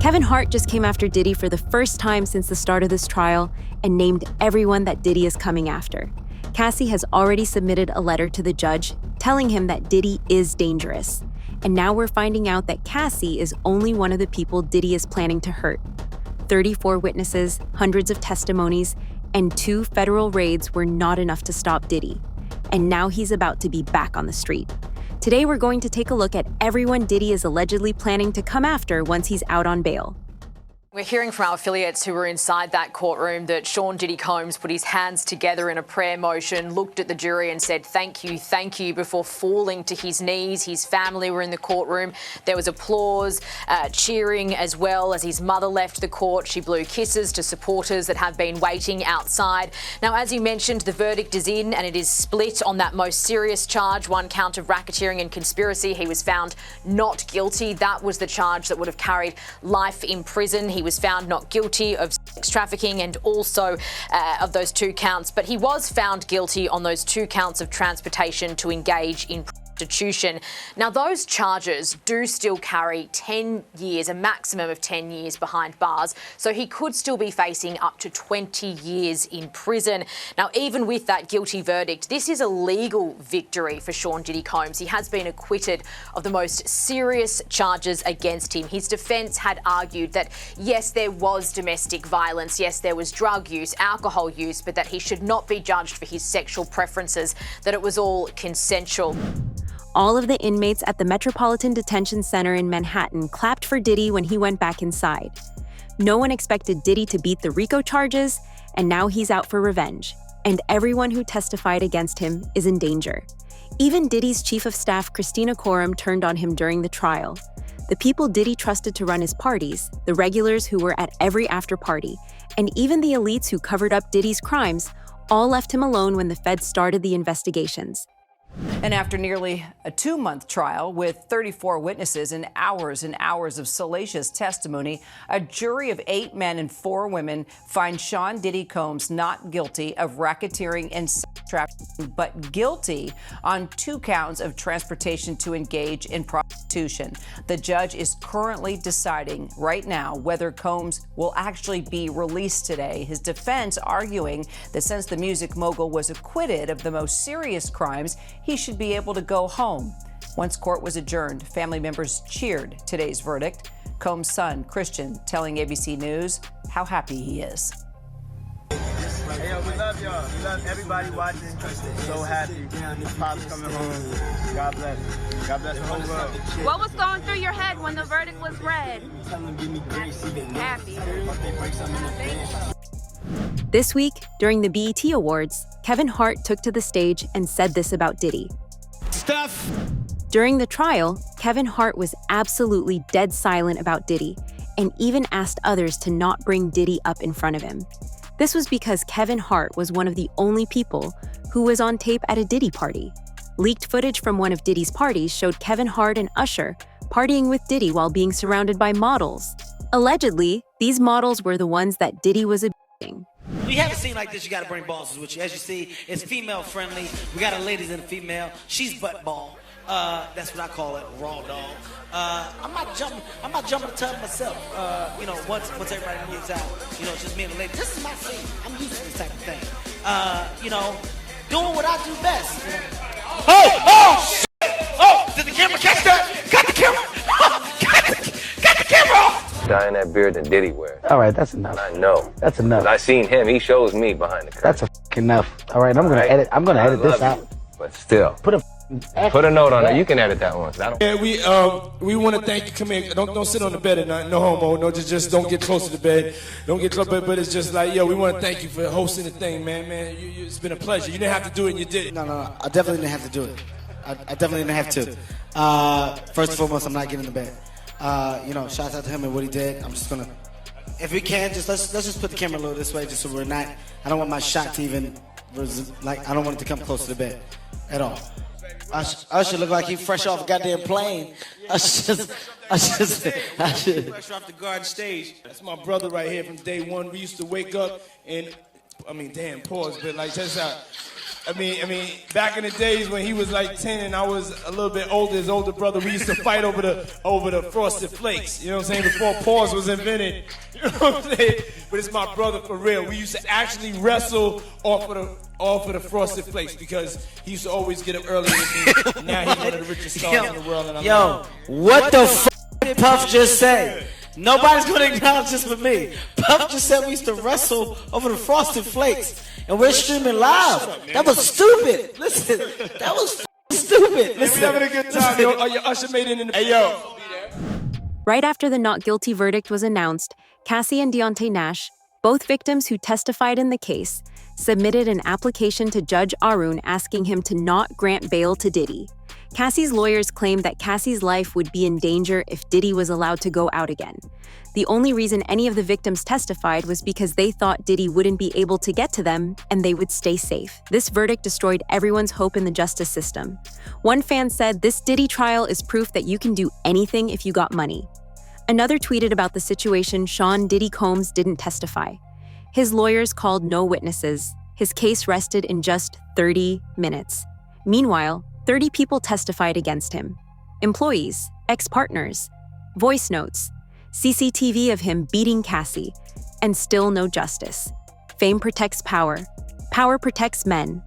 Kevin Hart just came after Diddy for the first time since the start of this trial and named everyone that Diddy is coming after. Cassie has already submitted a letter to the judge telling him that Diddy is dangerous. And now we're finding out that Cassie is only one of the people Diddy is planning to hurt. 34 witnesses, hundreds of testimonies, and 2 federal raids were not enough to stop Diddy. And now he's about to be back on the street. Today we're going to take a look at everyone Diddy is allegedly planning to come after once he's out on bail. We're hearing from our affiliates who were inside that courtroom that Sean Diddy Combs put his hands together in a prayer motion, looked at the jury and said, thank you, before falling to his knees. His family were in the courtroom. There was applause, cheering as well as his mother left the court. She blew kisses to supporters that have been waiting outside. Now, as you mentioned, the verdict is in and it is split on that most serious charge, 1 count of racketeering and conspiracy. He was found not guilty. That was the charge that would have carried life in prison. He was found not guilty of sex trafficking and also of those 2 counts, but he was found guilty on those 2 counts of transportation to engage in prostitution. Now, those charges do still carry 10 years, a maximum of 10 years behind bars, so he could still be facing up to 20 years in prison. Now, even with that guilty verdict, this is a legal victory for Sean Diddy Combs. He has been acquitted of the most serious charges against him. His defence had argued that, yes, there was domestic violence, yes, there was drug use, alcohol use, but that he should not be judged for his sexual preferences, that it was all consensual. All of the inmates at the Metropolitan Detention Center in Manhattan clapped for Diddy when he went back inside. No one expected Diddy to beat the RICO charges, and now he's out for revenge. And everyone who testified against him is in danger. Even Diddy's chief of staff, Christina Courtroom, turned on him during the trial. The people Diddy trusted to run his parties, the regulars who were at every after-party, and even the elites who covered up Diddy's crimes, all left him alone when the feds started the investigations. And after nearly a 2-month trial with 34 witnesses and hours of salacious testimony, a jury of 8 men and 4 women finds Sean Diddy Combs not guilty of racketeering and sex trafficking, but guilty on 2 counts of transportation to engage in prostitution. The judge is currently deciding right now whether Combs will actually be released today. His defense arguing that since the music mogul was acquitted of the most serious crimes, he should be able to go home. Once court was adjourned, family members cheered today's verdict. Combs' son, Christian, telling ABC News how happy he is. Hey, yo, we love y'all. We love everybody watching. So happy. Pop's coming home. God bless. God bless the whole world. What was going through your head when the verdict was read? Happy. This week, during the BET Awards, Kevin Hart took to the stage and said this about Diddy. Stuff. During the trial, Kevin Hart was absolutely dead silent about Diddy and even asked others to not bring Diddy up in front of him. This was because Kevin Hart was one of the only people who was on tape at a Diddy party. Leaked footage from one of Diddy's parties showed Kevin Hart and Usher partying with Diddy while being surrounded by models. Allegedly, these models were the ones that Diddy was abusing. We have a scene like this, you gotta bring bosses with you. As you see, it's female friendly. We got a ladies and a female. She's butt ball. That's what I call it, raw dog. I'm not jumping the tub myself. Once everybody moves out, it's just me and the lady. This is my scene. I'm used to this type of thing. Doing what I do best. Oh, did the camera catch that? Got the camera. Got the camera off. Dyeing that beard than Diddy wear. All right, that's enough. I know. That's enough. I seen him. He shows me behind the curtain. That's enough. All right, I'm gonna edit. I'm gonna edit this out. But still, put a note on it. You can edit that one. Yeah, we want to thank you. Come in. Don't sit on the bed at night. No homo. No, just don't get close to the bed. Don't get close. But it's just like, we want to thank you for hosting the thing, man. It's been a pleasure. You didn't have to do it, and you did it. No. I definitely didn't have to do it. I definitely didn't have to. First and foremost, I'm not getting in the bed. Shout out to him and what he did. I'm just gonna, if we can, let's just put the camera a little this way, just so we're not. I don't want my shot to even, I don't want it to come close to the bed, at all. Usher look like he fresh off a goddamn plane. Usher. Fresh off the garden stage. That's my brother right here from day one. We used to wake up and, pause, but check this out. I mean, back in the days when he was like 10 and I was a little bit older, his older brother, we used to fight over the Frosted Flakes. You know what I'm saying? Before pause was invented. You know what I'm saying? But it's my brother for real. We used to actually wrestle off of the Frosted Flakes because he used to always get up earlier than me. Now he's one of the richest stars in the world. And I'm what the f did Puff just say? Nobody's going to acknowledge this but me. Puff just said we used to wrestle over the Frosted Flakes. And we're streaming live. That was stupid. Listen, that was stupid. Listen, having a good time, yo. Your usher made it in the... Hey, yo. Right after the not guilty verdict was announced, Cassie and Deontay Nash, both victims who testified in the case, submitted an application to Judge Arun asking him to not grant bail to Diddy. Cassie's lawyers claimed that Cassie's life would be in danger if Diddy was allowed to go out again. The only reason any of the victims testified was because they thought Diddy wouldn't be able to get to them and they would stay safe. This verdict destroyed everyone's hope in the justice system. One fan said, "This Diddy trial is proof that you can do anything if you got money." Another tweeted about the situation, Sean Diddy Combs didn't testify. His lawyers called no witnesses. His case rested in just 30 minutes. Meanwhile, 30 people testified against him. Employees, ex-partners, voice notes, CCTV of him beating Cassie, and still no justice. Fame protects power. Power protects men.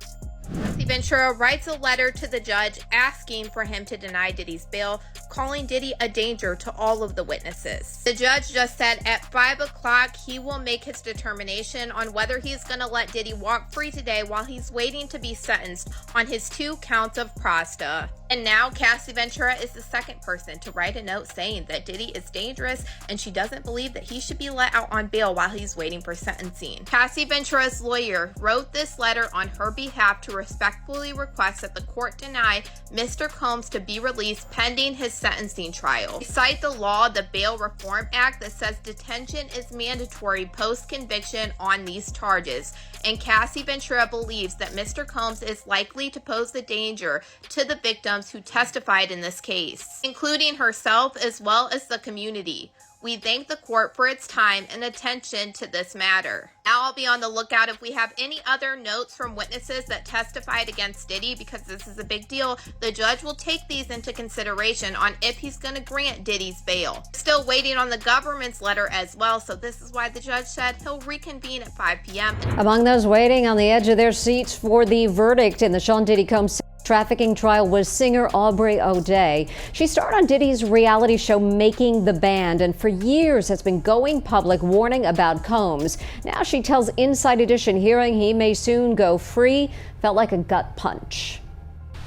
Cassie Ventura writes a letter to the judge asking for him to deny Diddy's bail, calling Diddy a danger to all of the witnesses. The judge just said at 5 o'clock he will make his determination on whether he's going to let Diddy walk free today while he's waiting to be sentenced on his 2 counts of prosta. And now Cassie Ventura is the second person to write a note saying that Diddy is dangerous and she doesn't believe that he should be let out on bail while he's waiting for sentencing. Cassie Ventura's lawyer wrote this letter on her behalf to respectfully request that the court deny Mr. Combs to be released pending his sentencing trial. They cite the law, the Bail Reform Act, that says detention is mandatory post-conviction on these charges. And Cassie Ventura believes that Mr. Combs is likely to pose a danger to the victims who testified in this case, including herself as well as the community. We thank the court for its time and attention to this matter. Now I'll be on the lookout if we have any other notes from witnesses that testified against Diddy, because this is a big deal. The judge will take these into consideration on if he's going to grant Diddy's bail. Still waiting on the government's letter as well, so this is why the judge said he'll reconvene at 5 p.m. Among those waiting on the edge of their seats for the verdict in the Sean Diddy Combs trafficking trial was singer Aubrey O'Day. She starred on Diddy's reality show Making the Band and for years has been going public warning about Combs. Now she tells Inside Edition hearing he may soon go free felt like a gut punch.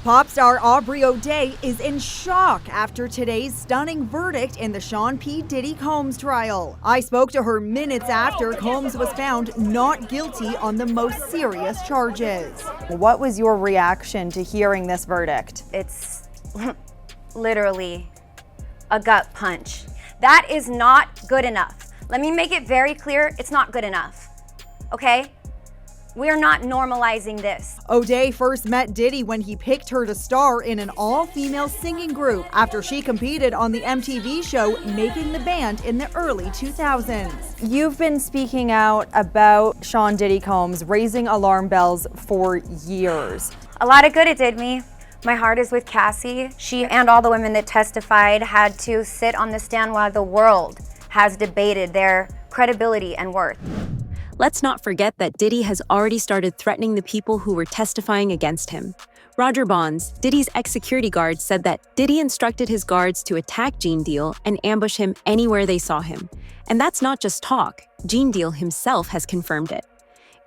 Pop star Aubrey O'Day is in shock after today's stunning verdict in the Sean P. Diddy Combs trial. I spoke to her minutes after Combs was found not guilty on the most serious charges. What was your reaction to hearing this verdict? It's literally a gut punch. That is not good enough. Let me make it very clear, it's not good enough, okay? We're not normalizing this. O'Day first met Diddy when he picked her to star in an all-female singing group after she competed on the MTV show Making the Band in the early 2000s. You've been speaking out about Sean Diddy Combs, raising alarm bells for years. A lot of good it did me. My heart is with Cassie. She and all the women that testified had to sit on the stand while the world has debated their credibility and worth. Let's not forget that Diddy has already started threatening the people who were testifying against him. Roger Bonds, Diddy's ex-security guard, said that Diddy instructed his guards to attack Gene Deal and ambush him anywhere they saw him. And that's not just talk. Gene Deal himself has confirmed it.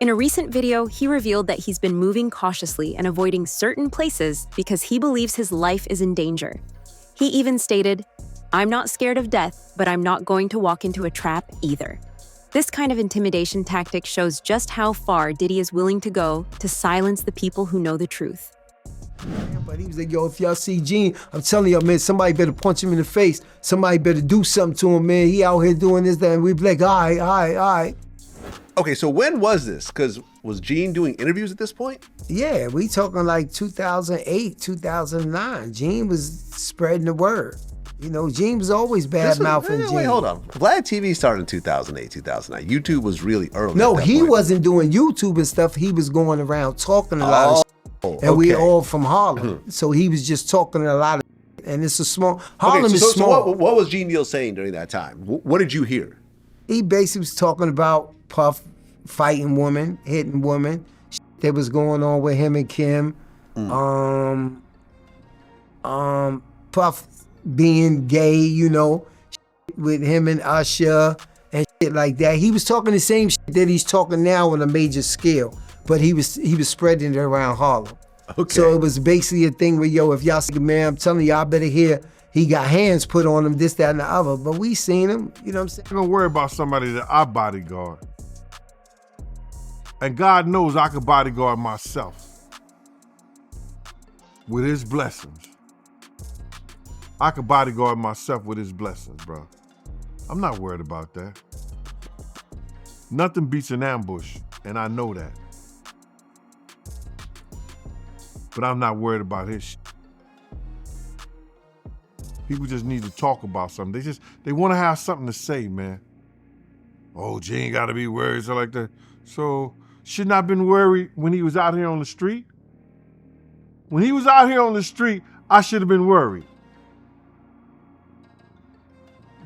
In a recent video, he revealed that he's been moving cautiously and avoiding certain places because he believes his life is in danger. He even stated, "I'm not scared of death, but I'm not going to walk into a trap either." This kind of intimidation tactic shows just how far Diddy is willing to go to silence the people who know the truth. But he was like, yo, if y'all see Gene, I'm telling y'all, man, somebody better punch him in the face. Somebody better do something to him, man. He out here doing this, that, and we'd be like, all right. Okay, so when was this? Because was Gene doing interviews at this point? Yeah, we talking like 2008, 2009. Gene was spreading the word. You know, Gene was always bad-mouthing Gene. Wait, hold on. Vlad TV started in 2008, 2009. YouTube was really early. No, at that he point. wasn't doing YouTube and stuff. He was going around talking a lot of shit. And we all from Harlem. So he was just talking a lot of, and it's a small, Harlem is small. So what was Gene Deal saying during that time? What did you hear? He basically was talking about Puff fighting women, hitting women, that was going on with him and Kim. Puff being gay, you know, with him and Usher and shit like that. He was talking the same shit that he's talking now on a major scale, but he was spreading it around Harlem. Okay. So it was basically a thing where, yo, if y'all see, man, I'm telling y'all better hear, he got hands put on him, this, that, and the other. But we seen him, you know what I'm saying? I'm gonna worry about somebody that I bodyguard. And God knows I could bodyguard myself with his blessings. I could bodyguard myself with his blessings, bro. I'm not worried about that. Nothing beats an ambush, and I know that. But I'm not worried about his shit. People just need to talk about something. They want to have something to say, man. Oh, Gene gotta be worried, so like that. So, shouldn't I have been worried when he was out here on the street? When he was out here on the street, I should have been worried.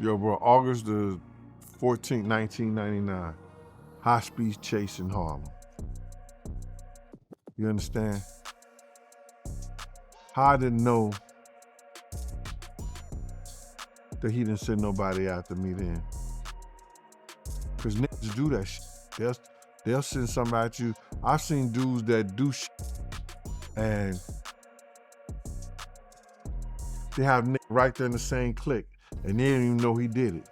Yo, bro, August the 14th, 1999. High-speed chase in Harlem. You understand? How I didn't know that he didn't send nobody after me then. Because niggas do that shit. They'll send somebody at you. I've seen dudes that do shit and they have niggas right there in the same clique and they didn't even know he did it.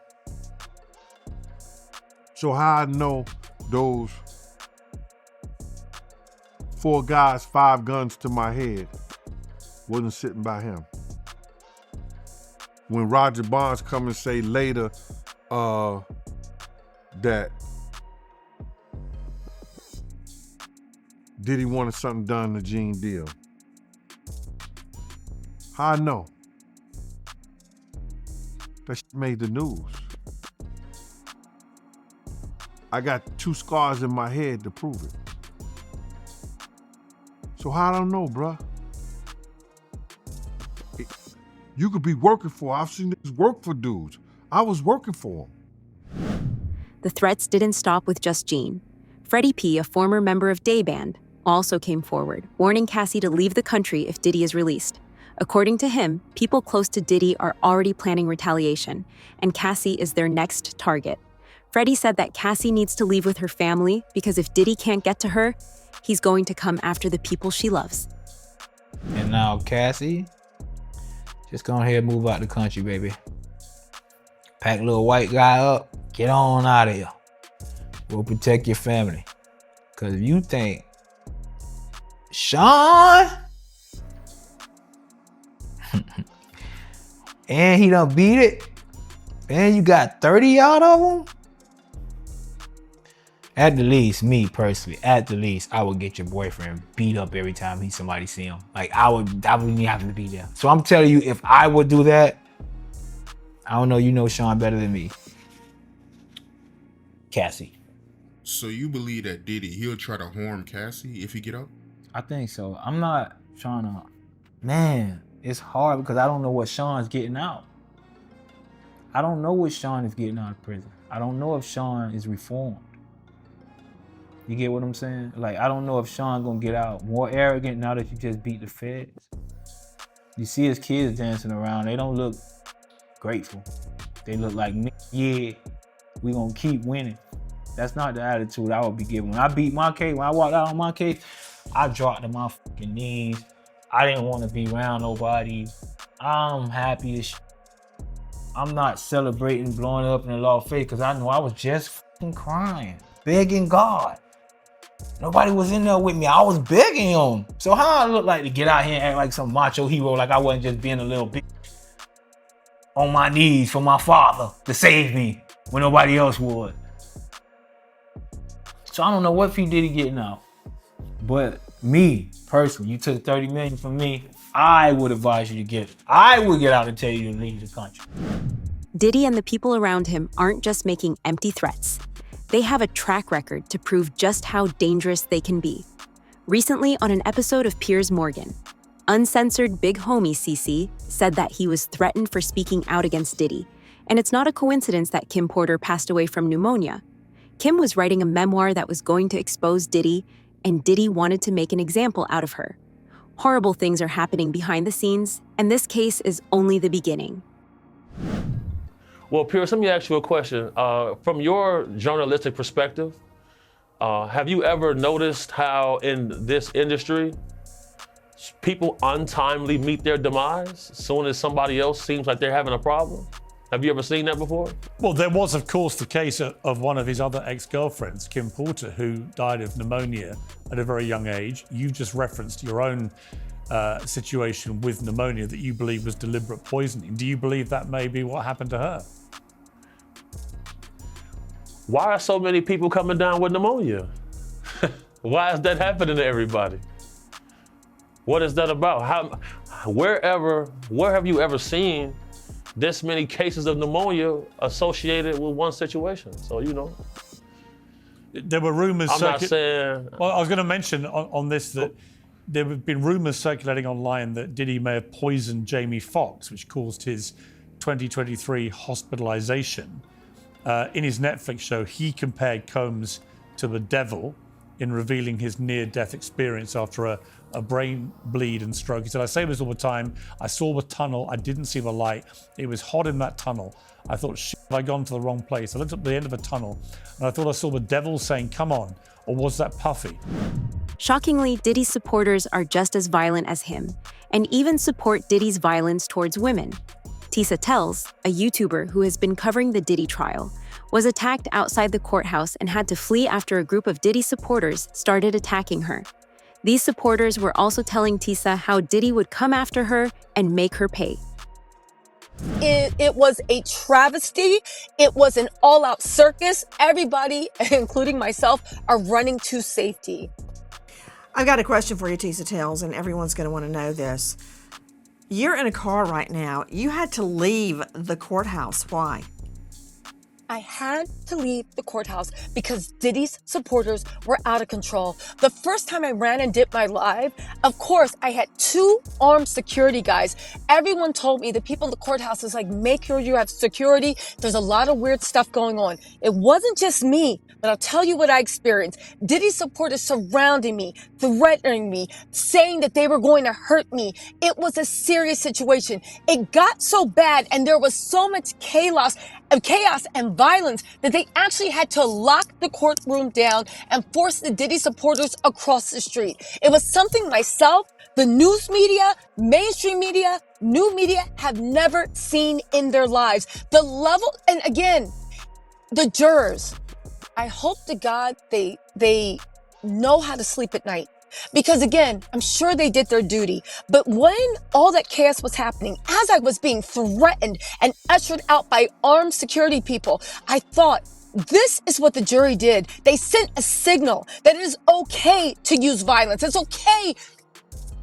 So how I know those 4 guys, 5 guns to my head wasn't sitting by him. When Roger Bonds come and say later that Diddy wanted something done to Gene Deal. How I know? That shit made the news. I got 2 scars in my head to prove it. So how I don't know, bruh? You could be working for, I've seen this work for dudes. I was working for them. The threats didn't stop with just Gene. Freddie P., a former member of Day Band, also came forward, warning Cassie to leave the country if Diddy is released. According to him, people close to Diddy are already planning retaliation, and Cassie is their next target. Freddie said that Cassie needs to leave with her family because if Diddy can't get to her, he's going to come after the people she loves. And now, Cassie, just go ahead and move out the country, baby. Pack a little white guy up, get on out of here. We'll protect your family. Because if you think Sean and he done beat it, and you got 30 out of him, at the least, me personally, at the least, I would get your boyfriend beat up every time somebody see him. Like I wouldn't have to be there. So I'm telling you, if I would do that, I don't know, you know Sean better than me. Cassie. So you believe that Diddy, he'll try to harm Cassie if he get out? I think so. I'm not trying to, man, it's hard because I don't know what Sean's getting out. I don't know what Sean is getting out of prison. I don't know if Sean is reformed. You get what I'm saying? Like, I don't know if Sean gonna get out more arrogant now that you just beat the feds. You see his kids dancing around, they don't look grateful. They look like, yeah, we gonna keep winning. That's not the attitude I would be giving. When I beat my case, when I walked out on my case, I dropped to my fucking knees. I didn't want to be around nobody. I'm happy as shit. I'm not celebrating blowing up in the law face because I know I was just fucking crying, begging God. Nobody was in there with me. I was begging him. So how I look like to get out here and act like some macho hero, like I wasn't just being a little bitch on my knees for my father to save me when nobody else would. So I don't know what P. Diddy getting out. But me, personally, you took 30 million from me, I would advise you to get it. I would get out and tell you to leave the country. Diddy and the people around him aren't just making empty threats. They have a track record to prove just how dangerous they can be. Recently, on an episode of Piers Morgan, uncensored big homie CC said that he was threatened for speaking out against Diddy, and it's not a coincidence that Kim Porter passed away from pneumonia. Kim was writing a memoir that was going to expose Diddy, and Diddy wanted to make an example out of her. Horrible things are happening behind the scenes, and this case is only the beginning. Well, Pierce, let me ask you a question. From your journalistic perspective, have you ever noticed how in this industry, people untimely meet their demise as soon as somebody else seems like they're having a problem? Have you ever seen that before? Well, there was, of course, the case of one of his other ex-girlfriends, Kim Porter, who died of pneumonia at a very young age. You just referenced your own situation with pneumonia that you believe was deliberate poisoning. Do you believe that may be what happened to her? Why are so many people coming down with pneumonia? Why is that happening to everybody? What is that about? Where have you ever seen this many cases of pneumonia associated with one situation? So, There were rumors. I'm not saying. Well, I was going to mention on this that there have been rumors circulating online that Diddy may have poisoned Jamie Foxx, which caused his 2023 hospitalization. In his Netflix show, he compared Combs to the devil in revealing his near-death experience after a brain bleed and stroke. He said, I say this all the time. I saw the tunnel. I didn't see the light. It was hot in that tunnel. I thought, shit, have I gone to the wrong place? I looked at the end of a tunnel and I thought I saw the devil saying, come on. Or was that Puffy? Shockingly, Diddy's supporters are just as violent as him, and even support Diddy's violence towards women. Tisa Tells, a YouTuber who has been covering the Diddy trial, was attacked outside the courthouse and had to flee after a group of Diddy supporters started attacking her. These supporters were also telling Tisa how Diddy would come after her and make her pay. It was a travesty. It was an all-out circus. Everybody, including myself, are running to safety. I've got a question for you, Tisa Tells, and everyone's going to want to know this. You're in a car right now. You had to leave the courthouse. Why? I had to leave the courthouse because Diddy's supporters were out of control. The first time I ran and did my live, of course, I had 2 armed security guys. Everyone told me, the people in the courthouse is like, make sure you have security. There's a lot of weird stuff going on. It wasn't just me, but I'll tell you what I experienced. Diddy's supporters surrounding me, threatening me, saying that they were going to hurt me. It was a serious situation. It got so bad and there was so much chaos and violence that they actually had to lock the courtroom down and force the Diddy supporters across the street. It was something myself, the news media, mainstream media, new media have never seen in their lives. The level, and again, the jurors, I hope to God they know how to sleep at night. Because again, I'm sure they did their duty. But when all that chaos was happening, as I was being threatened and ushered out by armed security people, I thought, this is what the jury did. They sent a signal that it is okay to use violence. It's okay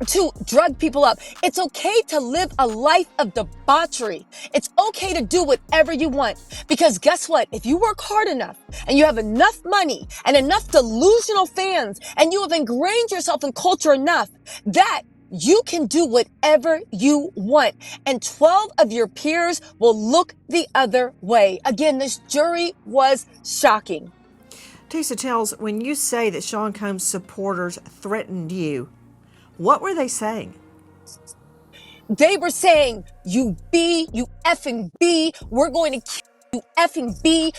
to drug people up. It's okay to live a life of debauchery. It's okay to do whatever you want. Because guess what? If you work hard enough and you have enough money and enough delusional fans and you have ingrained yourself in culture enough that you can do whatever you want. And 12 of your peers will look the other way. Again, this jury was shocking. Tisa Tells, when you say that Sean Combs' supporters threatened you, what were they saying? They were saying, you effing B, we're going to kill you effing B.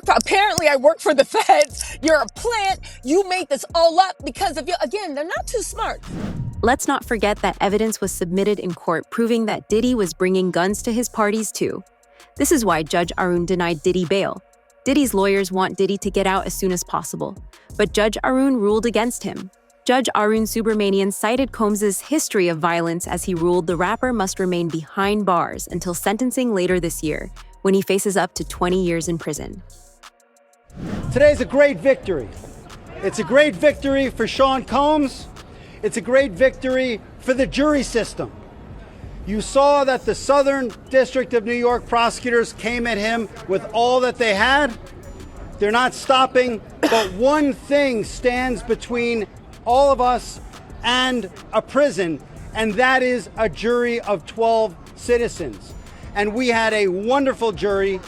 Apparently I work for the feds. You're a plant. You made this all up because of you. Again, they're not too smart. Let's not forget that evidence was submitted in court proving that Diddy was bringing guns to his parties too. This is why Judge Arun denied Diddy bail. Diddy's lawyers want Diddy to get out as soon as possible, but Judge Arun ruled against him. Judge Arun Subramanian cited Combs' history of violence as he ruled the rapper must remain behind bars until sentencing later this year, when he faces up to 20 years in prison. Today's a great victory. It's a great victory for Sean Combs. It's a great victory for the jury system. You saw that the Southern District of New York prosecutors came at him with all that they had. They're not stopping, but one thing stands between all of us, and a prison, and that is a jury of 12 citizens. And we had a wonderful jury.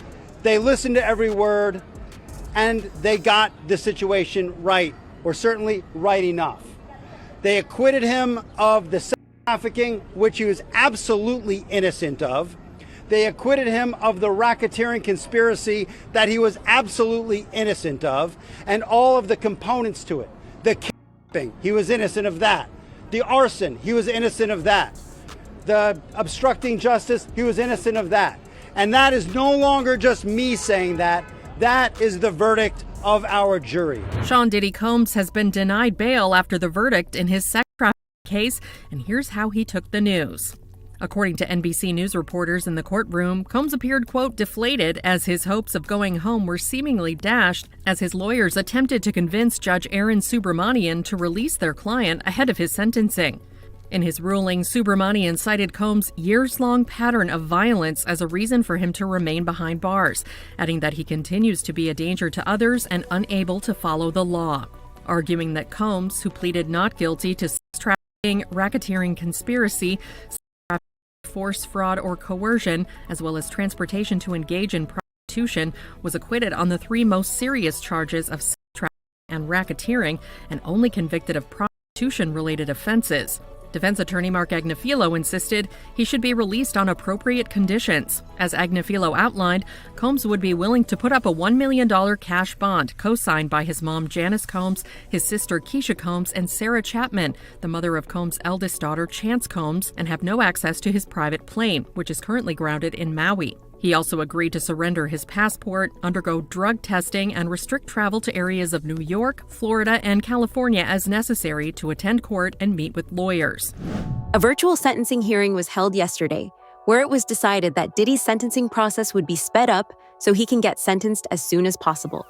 They listened to every word, and they got the situation right, or certainly right enough. They acquitted him of the sex trafficking, which he was absolutely innocent of. They acquitted him of the racketeering conspiracy that he was absolutely innocent of, and all of the components to it. The kidnapping, he was innocent of that. The arson, he was innocent of that. The obstructing justice, he was innocent of that. And that is no longer just me saying that. That is the verdict of our jury. Sean Diddy Combs has been denied bail after the verdict in his sex trafficking case, and here's how he took the news. According to NBC News reporters in the courtroom, Combs appeared, quote, deflated as his hopes of going home were seemingly dashed as his lawyers attempted to convince Judge Aaron Subramanian to release their client ahead of his sentencing. In his ruling, Subramanian cited Combs' years-long pattern of violence as a reason for him to remain behind bars, adding that he continues to be a danger to others and unable to follow the law, arguing that Combs, who pleaded not guilty to sex trafficking, racketeering conspiracy, force, fraud, or coercion, as well as transportation to engage in prostitution, was acquitted on the three most serious charges of sex trafficking and racketeering and only convicted of prostitution-related offenses. Defense attorney Mark Agnifilo insisted he should be released on appropriate conditions. As Agnifilo outlined, Combs would be willing to put up a $1 million cash bond co-signed by his mom Janice Combs, his sister Keisha Combs, and Sarah Chapman, the mother of Combs' eldest daughter Chance Combs, and have no access to his private plane, which is currently grounded in Maui. He also agreed to surrender his passport, undergo drug testing, and restrict travel to areas of New York, Florida, and California as necessary to attend court and meet with lawyers. A virtual sentencing hearing was held yesterday, where it was decided that Diddy's sentencing process would be sped up so he can get sentenced as soon as possible.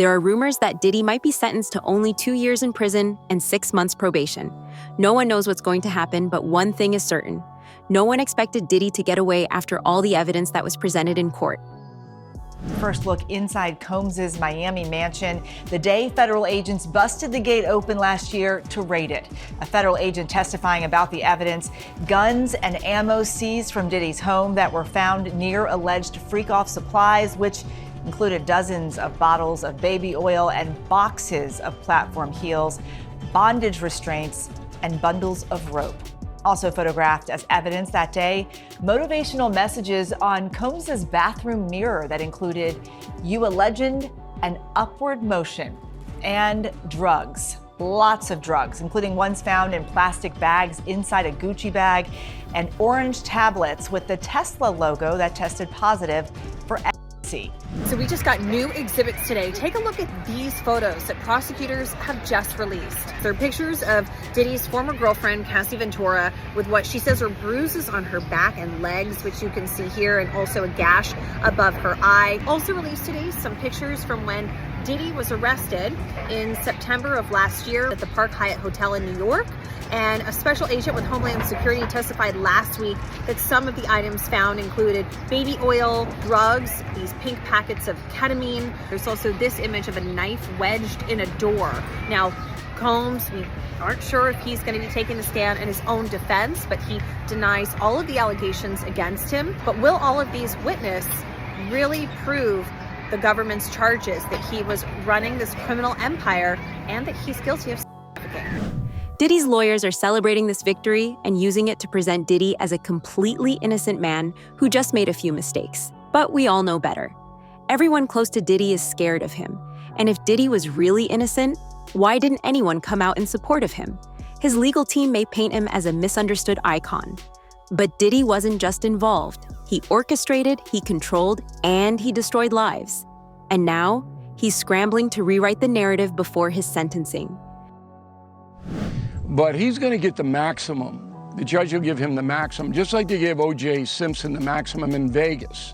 There are rumors that Diddy might be sentenced to only 2 years in prison and 6 months probation. No one knows what's going to happen, but one thing is certain. No one expected Diddy to get away after all the evidence that was presented in court. First look inside Combs' Miami mansion, the day federal agents busted the gate open last year to raid it. A federal agent testifying about the evidence, guns and ammo seized from Diddy's home that were found near alleged freak-off supplies, which included dozens of bottles of baby oil and boxes of platform heels, bondage restraints, and bundles of rope. Also photographed as evidence that day, motivational messages on Combs' bathroom mirror that included "You a legend" and "Upward motion," and drugs. Lots of drugs, including ones found in plastic bags inside a Gucci bag, and orange tablets with the Tesla logo that tested positive for ecstasy. So we just got new exhibits today. Take a look at these photos that prosecutors have just released. They're pictures of Diddy's former girlfriend, Cassie Ventura, with what she says are bruises on her back and legs, which you can see here, and also a gash above her eye. Also released today some pictures from when Diddy was arrested in September of last year at the Park Hyatt Hotel in New York. And a special agent with Homeland Security testified last week that some of the items found included baby oil, drugs, these pink packets of ketamine. There's also this image of a knife wedged in a door. Now, Combs, we aren't sure if he's going to be taking a stand in his own defense, but he denies all of the allegations against him. But will all of these witnesses really prove the government's charges that he was running this criminal empire and that he's guilty of trafficking? Diddy's lawyers are celebrating this victory and using it to present Diddy as a completely innocent man who just made a few mistakes. But we all know better. Everyone close to Diddy is scared of him. And if Diddy was really innocent, why didn't anyone come out in support of him? His legal team may paint him as a misunderstood icon. But Diddy wasn't just involved. He orchestrated, he controlled, and he destroyed lives. And now, he's scrambling to rewrite the narrative before his sentencing. But he's going to get the maximum. The judge will give him the maximum, just like they gave O.J. Simpson the maximum in Vegas,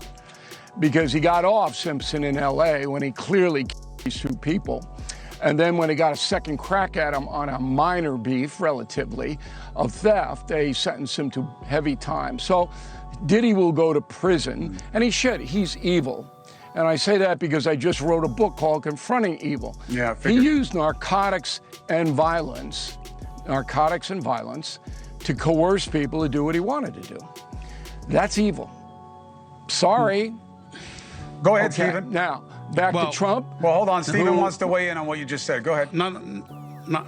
because he got off Simpson in L.A. when he clearly killed these two people. And then when they got a second crack at him on a minor beef, relatively, of theft, they sentenced him to heavy time. So Diddy will go to prison, and he should. He's evil. And I say that because I just wrote a book called Confronting Evil. Yeah, I he figured. used narcotics and violence to coerce people to do what he wanted to do. That's evil. Sorry. Go ahead, Okay, Stephen. Now, back to Trump. Well, hold on. Stephen Who- wants to weigh in on what you just said. Go ahead.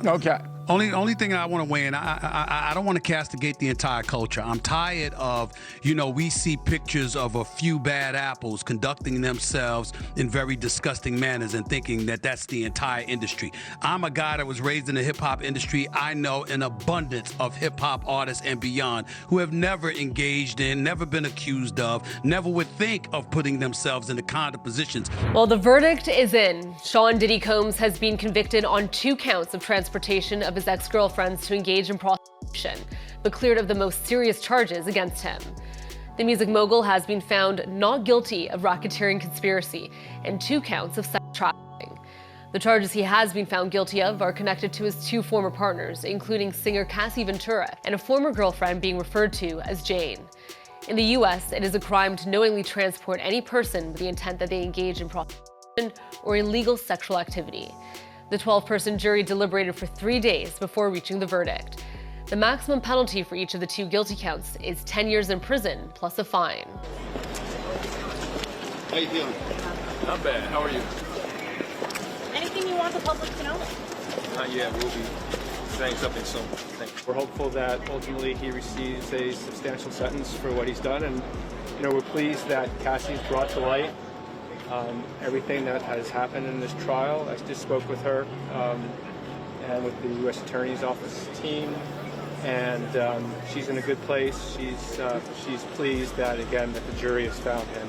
Okay. Only thing I want to weigh in, I don't want to castigate the entire culture. I'm tired of, we see pictures of a few bad apples conducting themselves in very disgusting manners and thinking that that's the entire industry. I'm a guy that was raised in the hip hop industry. I know an abundance of hip hop artists and beyond who have never engaged in, never been accused of, never would think of putting themselves in the kind of positions. Well, the verdict is in. Sean Diddy Combs has been convicted on 2 counts of transportation of his ex-girlfriends to engage in prostitution, but cleared of the most serious charges against him. The music mogul has been found not guilty of racketeering conspiracy and 2 counts of sex trafficking. The charges he has been found guilty of are connected to his 2 former partners, including singer Cassie Ventura and a former girlfriend being referred to as Jane. In the U.S., it is a crime to knowingly transport any person with the intent that they engage in prostitution or illegal sexual activity. The 12-person jury deliberated for 3 days before reaching the verdict. The maximum penalty for each of the 2 guilty counts is 10 years in prison plus a fine. How you feeling? Not bad. How are you? Anything you want the public to know? Not yet. We'll be saying something soon. Thank you. We're hopeful that ultimately he receives a substantial sentence for what he's done, and we're pleased that Cassie's brought to light everything that has happened in this trial. I just spoke with her and with the U.S. Attorney's Office team, and she's in a good place. She's pleased that again that the jury has found him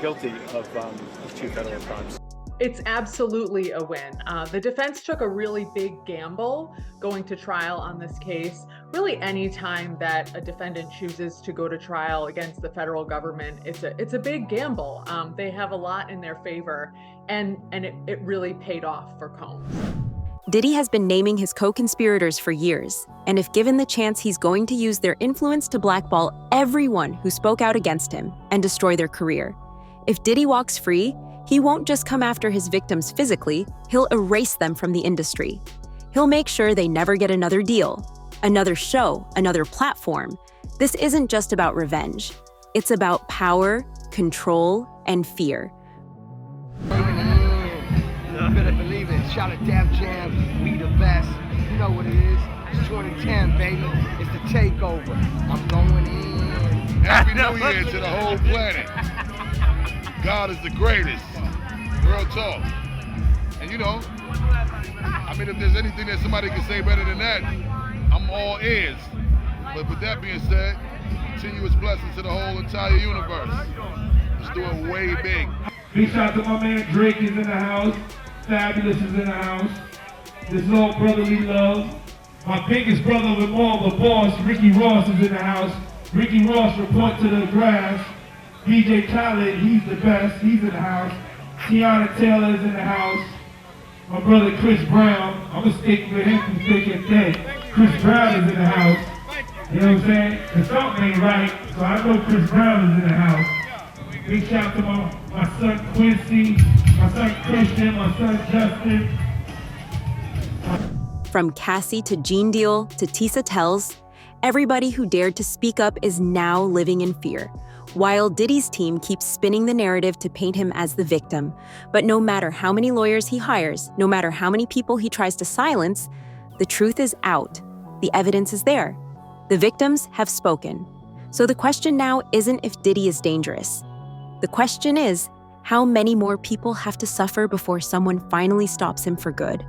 guilty of 2 federal crimes. It's absolutely a win. The defense took a really big gamble going to trial on this case. Really, any time that a defendant chooses to go to trial against the federal government, it's a big gamble. They have a lot in their favor, and it really paid off for Combs. Diddy has been naming his co-conspirators for years, and if given the chance, he's going to use their influence to blackball everyone who spoke out against him and destroy their career. If Diddy walks free, he won't just come after his victims physically, he'll erase them from the industry. He'll make sure they never get another deal, another show, another platform. This isn't just about revenge. It's about power, control, and fear. You better believe it. Shout at Def Jam, we the best. You know what it is. It's 2010, baby. It's the takeover. I'm going in. Happy New Year to the whole planet. God is the greatest. Real talk. And if there's anything that somebody can say better than that, I'm all ears. But with that being said, continuous blessings to the whole entire universe. Let's do it way big. Big shout out to my man Drake is in the house. Fabulous is in the house. This little brotherly love. My biggest brother of them all, the boss, Ricky Ross is in the house. Ricky Ross, report to the grass. DJ Khaled, he's the best, he's in the house. Tiana Taylor is in the house. My brother Chris Brown, I'm gonna stick with him from thick and thin. Chris Brown is in the house. You know what I'm saying? Cause something ain't right, so I know Chris Brown is in the house. Big shout out to my son Quincy, my son Christian, my son Justin. From Cassie to Gene Deal to Tisa Tells, everybody who dared to speak up is now living in fear. While Diddy's team keeps spinning the narrative to paint him as the victim. But no matter how many lawyers he hires, no matter how many people he tries to silence, the truth is out. The evidence is there. The victims have spoken. So the question now isn't if Diddy is dangerous. The question is, how many more people have to suffer before someone finally stops him for good?